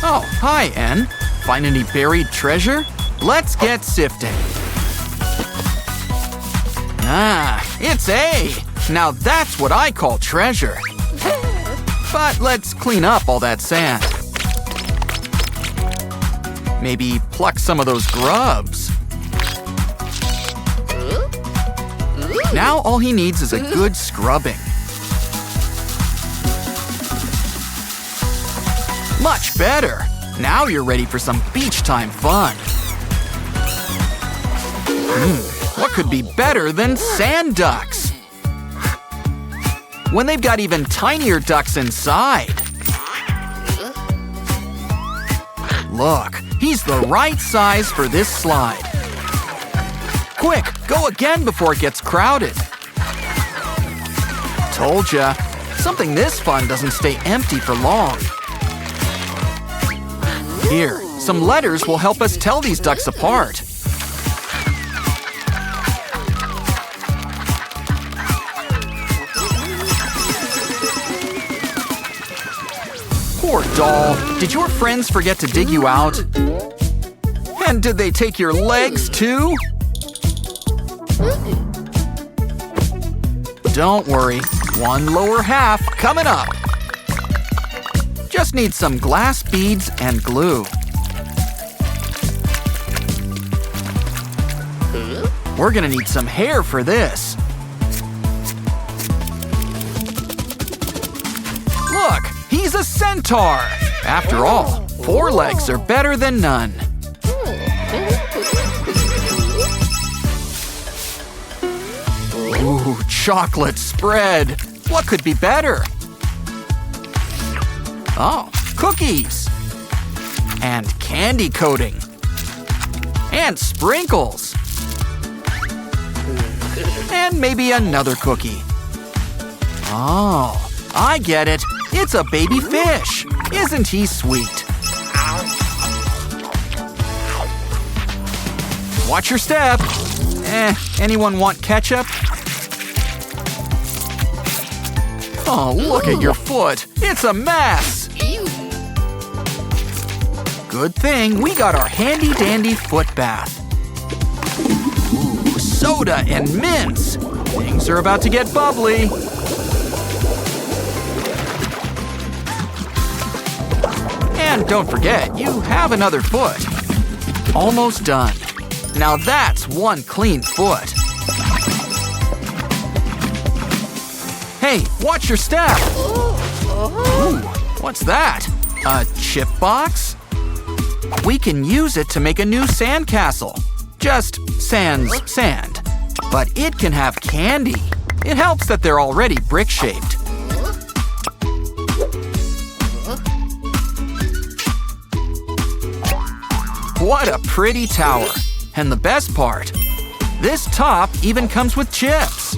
Oh, hi, N. Find any buried treasure? Let's get sifting. Ah, it's A. Now that's what I call treasure. But let's clean up all that sand. Maybe pluck some of those grubs. Now all he needs is a good scrubbing. Much better. Now you're ready for some beach time fun. What could be better than sand ducks? When they've got even tinier ducks inside. Look, he's the right size for this slide. Quick, go again before it gets crowded. Told ya, something this fun doesn't stay empty for long. Here, some letters will help us tell these ducks apart. Poor doll, did your friends forget to dig you out? And did they take your legs too? Don't worry, one lower half coming up. Just need some glass beads and glue. We're gonna need some hair for this. Look, he's a centaur. After all, 4 legs are better than none. Ooh, chocolate spread. What could be better? Oh, cookies. And candy coating. And sprinkles. And maybe another cookie. Oh, I get it. It's a baby fish. Isn't he sweet? Watch your step. Anyone want ketchup? Oh, look at your foot. It's a mess. Good thing we got our handy-dandy foot bath. Ooh, soda and mints. Things are about to get bubbly. And don't forget, you have another foot. Almost done. Now that's one clean foot. Hey, watch your step. Ooh, what's that? A chip box? We can use it to make a new sandcastle. Just sans sand. But it can have candy. It helps that they're already brick-shaped. What a pretty tower. And the best part, this top even comes with chips.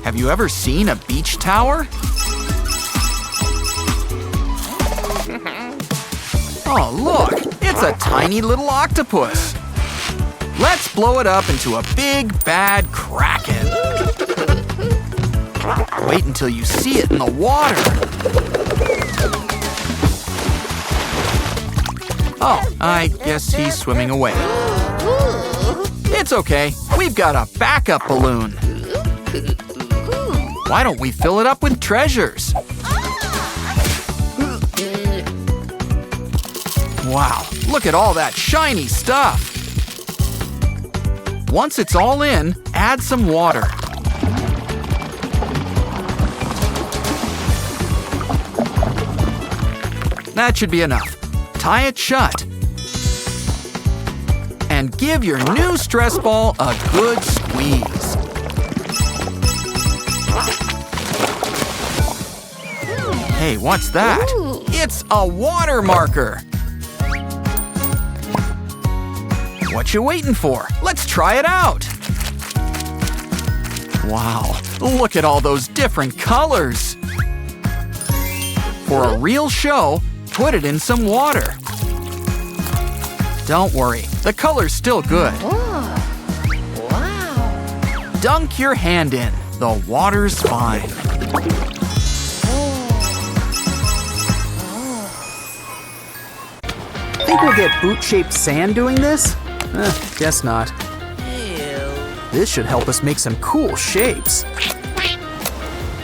Have you ever seen a beach tower? Oh, look, it's a tiny little octopus. Let's blow it up into a big, bad kraken. Wait until you see it in the water. Oh, I guess he's swimming away. It's okay, we've got a backup balloon. Why don't we fill it up with treasures? Wow, look at all that shiny stuff. Once it's all in, add some water. That should be enough. Tie it shut. And give your new stress ball a good squeeze. Hey, what's that? It's a water marker. What you waiting for? Let's try it out. Wow, look at all those different colors. For a real show, put it in some water. Don't worry, the color's still good. Wow. Dunk your hand in. The water's fine. Think we'll get boot-shaped sand doing this? Guess not. This should help us make some cool shapes.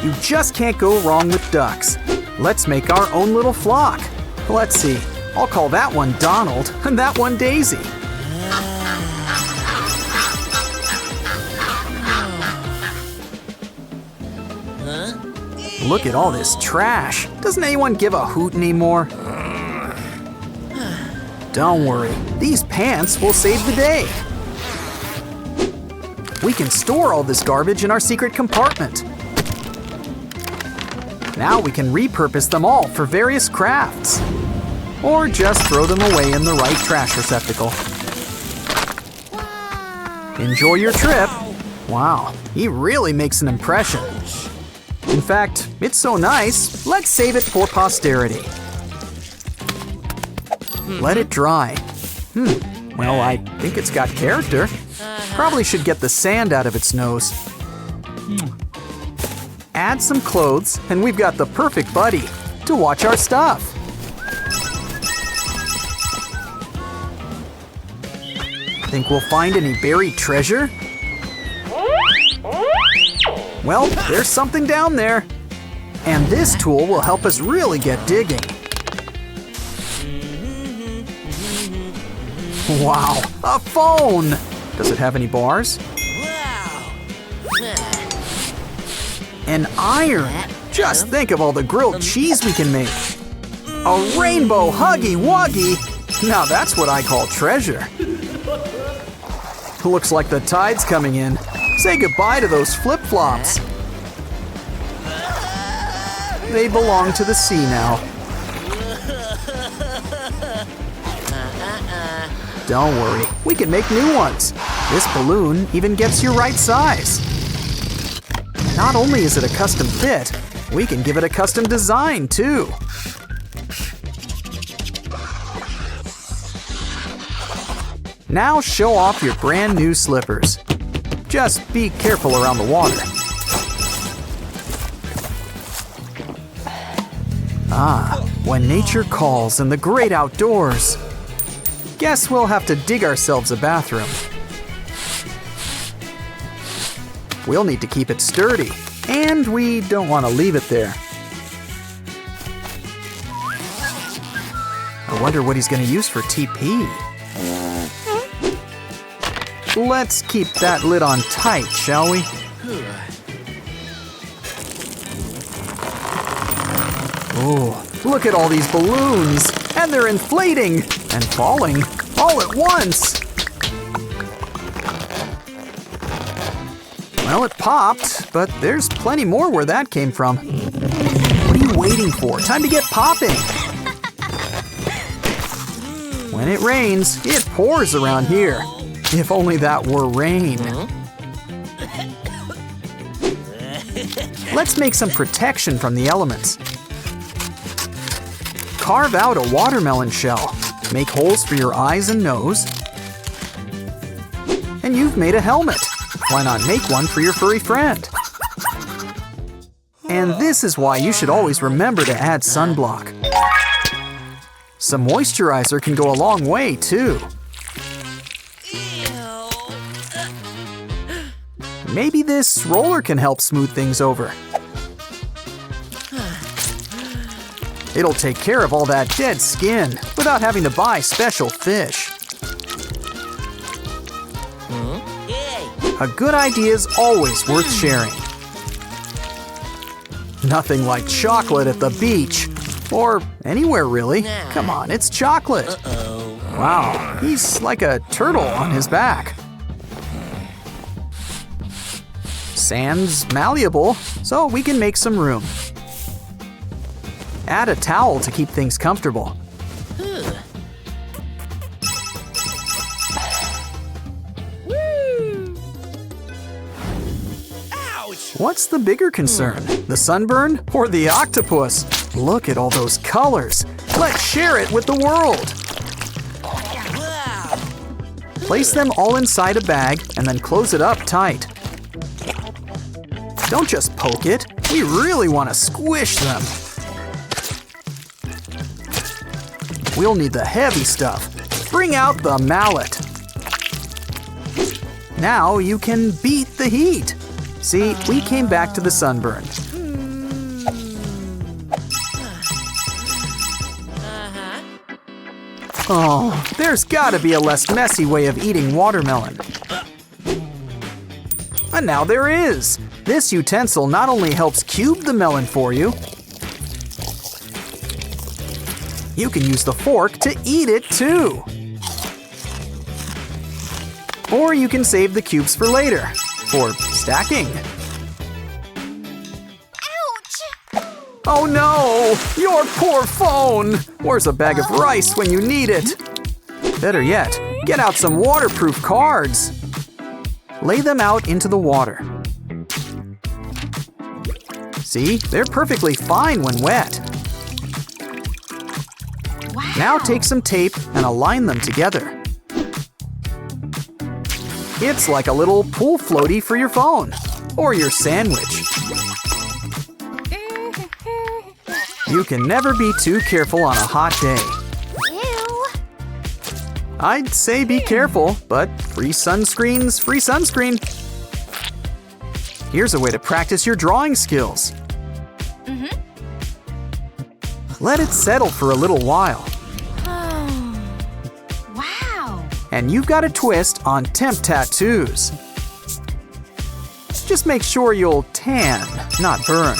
You just can't go wrong with ducks. Let's make our own little flock. Let's see. I'll call that one Donald and that one Daisy. Look at all this trash. Doesn't anyone give a hoot anymore? Don't worry, these pants will save the day. We can store all this garbage in our secret compartment. Now we can repurpose them all for various crafts. Or just throw them away in the right trash receptacle. Enjoy your trip. Wow, he really makes an impression. In fact, it's so nice, let's save it for posterity. Let it dry. Well, I think it's got character. Probably should get the sand out of its nose. Add some clothes, and we've got the perfect buddy to watch our stuff. Think we'll find any buried treasure? Well, there's something down there. And this tool will help us really get digging. Wow, a phone! Does it have any bars? An iron! Just think of all the grilled cheese we can make. A rainbow Huggy Wuggy! Now that's what I call treasure. Looks like the tide's coming in. Say goodbye to those flip-flops. They belong to the sea now. Don't worry, we can make new ones. This balloon even gets your right size. Not only is it a custom fit, we can give it a custom design too. Now show off your brand new slippers. Just be careful around the water. When nature calls in the great outdoors. Guess we'll have to dig ourselves a bathroom. We'll need to keep it sturdy, and we don't want to leave it there. I wonder what he's going to use for TP. Let's keep that lid on tight, shall we? Oh, look at all these balloons! And they're inflating and falling all at once! Well, it popped, but there's plenty more where that came from. What are you waiting for? Time to get popping! When it rains, it pours around here. If only that were rain. Let's make some protection from the elements. Carve out a watermelon shell. Make holes for your eyes and nose. And you've made a helmet. Why not make one for your furry friend? And this is why you should always remember to add sunblock. Some moisturizer can go a long way, too. Maybe this roller can help smooth things over. It'll take care of all that dead skin without having to buy special fish. A good idea is always worth sharing. Nothing like chocolate at the beach. Or anywhere, really. Come on, it's chocolate. Wow, he's like a turtle on his back. Sand's malleable, so we can make some room. Add a towel to keep things comfortable. What's the bigger concern? The sunburn or the octopus? Look at all those colors. Let's share it with the world. Place them all inside a bag and then close it up tight. Don't just poke it. We really want to squish them. We'll need the heavy stuff. Bring out the mallet. Now you can beat the heat. See, we came back to the sunburn. Oh, there's gotta be a less messy way of eating watermelon. And now there is. This utensil not only helps cube the melon for you, you can use the fork to eat it too. Or you can save the cubes for later, for stacking. Ouch! Oh no! Your poor phone! Where's a bag of rice when you need it? Better yet, get out some waterproof cards. Lay them out into the water. See, they're perfectly fine when wet. Wow. Now take some tape and align them together. It's like a little pool floaty for your phone or your sandwich. You can never be too careful on a hot day. Ew. I'd say be careful, but free sunscreen's free sunscreen. Here's a way to practice your drawing skills. Let it settle for a little while. Wow. And you've got a twist on temp tattoos. Just make sure you'll tan, not burn.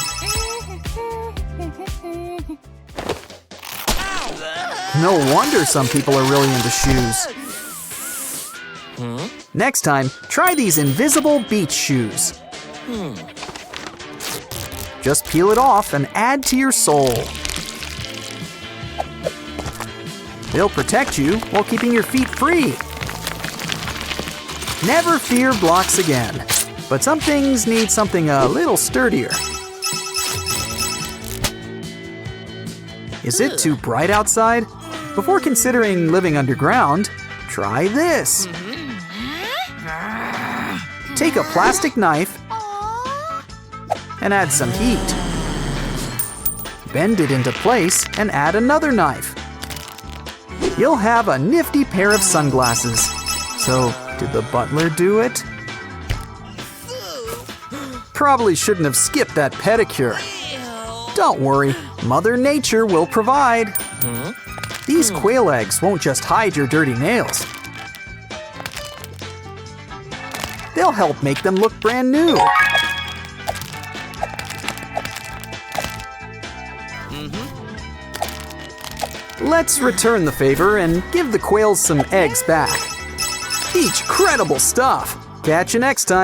No wonder some people are really into shoes. Next time, try these invisible beach shoes. Just peel it off and add to your sole. They'll protect you while keeping your feet free. Never fear blocks again, but some things need something a little sturdier. Is it too bright outside? Before considering living underground, try this. Take a plastic knife and add some heat. Bend it into place and add another knife. You'll have a nifty pair of sunglasses. So, did the butler do it? Probably shouldn't have skipped that pedicure. Don't worry, Mother Nature will provide. These quail eggs won't just hide your dirty nails. They'll help make them look brand new. Let's return the favor and give the quails some eggs back. Each credible stuff. Catch you next time.